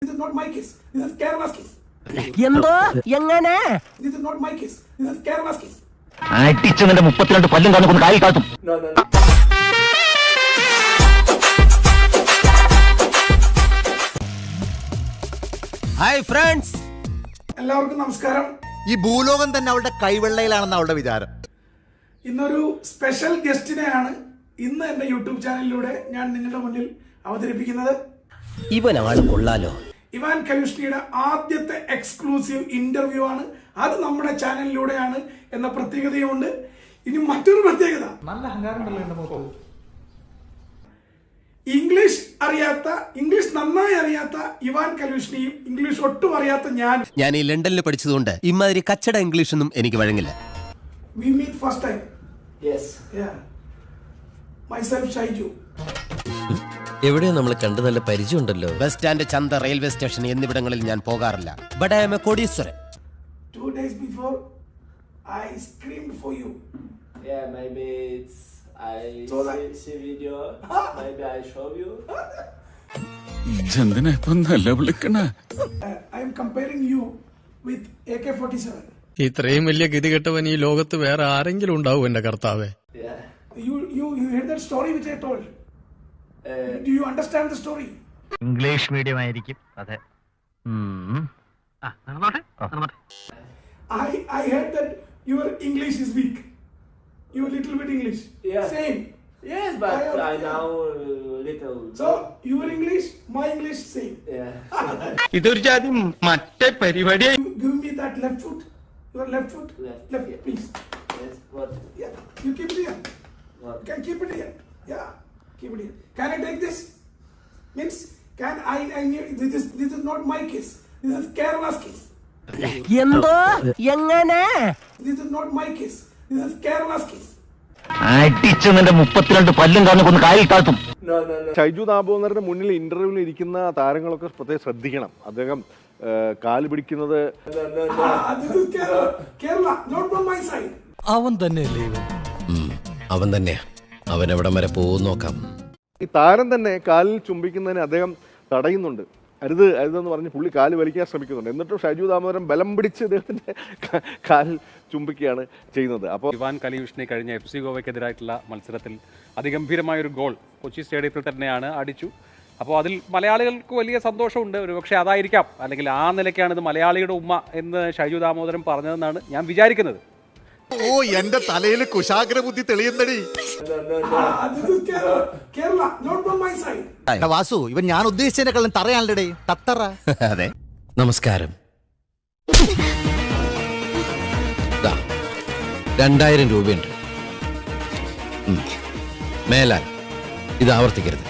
This is not my case. This is Kerala's case. എന്തോ എങ്ങനെ This is not my case. This is Kerala's case. അടിച്ചവന്റെ 32 പല്ലും കാണുന്ന കായി കാത്തും. No. Hi friends, എല്ലാവർക്കും നമസ്കാരം. ഈ ഭൂലോകം തന്നെ അവളുടെ കൈവെള്ളയിലാണെന്ന് അവളുടെ വിചാരം. ഇന്നൊരു സ്പെഷ്യൽ ഗസ്റ്റിനെയാണ് ഇന്ന് എന്റെ യൂട്യൂബ് ചാനലിലൂടെ ഞാൻ നിങ്ങളുടെ മുന്നിൽ അവതരിപ്പിക്കുന്നത്. ഇവനാണ് കൊള്ളാലോ. ഇവാൻ കലുഷ്ണിയുടെ ആദ്യത്തെ എക്സ്ക്ലൂസീവ് ഇന്റർവ്യൂ ആണ്. അത് നമ്മുടെ ചാനലിലൂടെയാണ് എന്ന പ്രത്യേകതയുമുണ്ട്. ഇനി മറ്റൊരു പ്രത്യേകത, ഇംഗ്ലീഷ് നന്നായി അറിയാത്ത ഇവാൻ കലുഷ്ണിയും ഇംഗ്ലീഷ് ഒട്ടും അറിയാത്ത ഞാൻ ഈ ലണ്ടനിൽ പഠിച്ചതുകൊണ്ട് ഇമാതിരി കച്ചട ഇംഗ്ലീഷ് ഒന്നും എനിക്ക് വഴങ്ങില്ല. We meet first time. Yes. Yeah. Myself Shaiju. എവിടെയോ നമ്മൾ കണ്ടു, നല്ല പരിചയമുണ്ടല്ലോ. ബസ് സ്റ്റാൻഡ്, ചന്ത, റെയിൽവേ സ്റ്റേഷൻ എന്നിവിടങ്ങളിൽ ഞാൻ പോകാറില്ല. But I am a Kodeeswaran. 2 days before I screamed for you. Yeah, maybe it's see video. Maybe I show you. ചന്ദന ഇപ്പം നല്ല വിളിക്കണ. I am comparing you with AK-47. ഇത്രയും വലിയ ഗതികെട്ടവൻ ഈ ലോകത്ത് വേറെ ആരെങ്കിലും ഉണ്ടാവും എന്റെ കർത്താവേ. Yeah. You heard that story which I told. Do you understand the story? English medium ആയിരിക്കും. അതെ. I heard that your English is weak. You little bit English. Yeah. Same. Yes, but I know little. So your English, my English same. Yeah. ഇതൊരു ജാതി മറ്റേ പരിപാടി. Give me that left foot. Your left foot. Left. Left, Yeah. please. Yes. What? Yeah. You keep it here. What? You can keep it here. Yeah. Keep it here. Can I take this? Means can I need this is not my case. This is Kerala's case. എന്തോ എങ്ങനെ This is not my case. This is Kerala's case. അടിച്ചവന്റെ 32 പല്ലും കാണുന്ന കായി കാത്തും. No. Shaiju ദാമോദരന്റെ മുന്നിൽ ഇന്റർവ്യൂവിൽ ഇരിക്കുന്ന താരങ്ങളൊക്കെ പ്രത്യേകം ശ്രദ്ധിക്കണം. അദ്ദേഹം കാല് പിടിക്കുന്നത് This is Kerala, not from my side. അവൻ തന്നെയല്ലേ ഇവൻ? അവൻ തന്നെയാ. അവൻ എവിടം വരെ പോകും നോക്കാം. ഈ താരം തന്നെ കാലിൽ ചുംബിക്കുന്നതിന് അദ്ദേഹം തടയുന്നുണ്ട്. അരുതെന്ന് പറഞ്ഞ് പുള്ളി കാല് വലിക്കാൻ ശ്രമിക്കുന്നുണ്ട്. എന്നിട്ടും ഷൈജു ദാമോദരൻ ബലം പിടിച്ച് അദ്ദേഹത്തിന്റെ കാലിൽ ചുംബിക്കുകയാണ് ചെയ്യുന്നത്. അപ്പോൾ ഇവാൻ കലിയുഷിനെ കഴിഞ്ഞ FC ഗോവയ്ക്കെതിരായിട്ടുള്ള മത്സരത്തിൽ അതിഗംഭീരമായൊരു ഗോൾ കൊച്ചി സ്റ്റേഡിയത്തിൽ തന്നെയാണ് അടിച്ചു. അപ്പോൾ അതിൽ മലയാളികൾക്ക് വലിയ സന്തോഷമുണ്ട്. ഒരു പക്ഷേ അതായിരിക്കാം, അല്ലെങ്കിൽ ആ നിലയ്ക്കാണ് ഇത് മലയാളിയുടെ ഉമ്മ എന്ന് ഷൈജു ദാമോദരൻ പറഞ്ഞതെന്നാണ് ഞാൻ വിചാരിക്കുന്നത്. ഓ, എന്റെ തലയിൽ കുശാഗ്ര ബുദ്ധി തെളിയുന്നടി. This is Kerala, not from my side. Vasu, ഇവൻ ഞാൻ ഉദ്ദേശിച്ചതിനെക്കാളും തറയാണല്ലേ തത്തറ. അതെ. നമസ്കാരം. 2000 രൂപയുണ്ട്. മേലാൽ ഇത് ആവർത്തിക്കരുത്.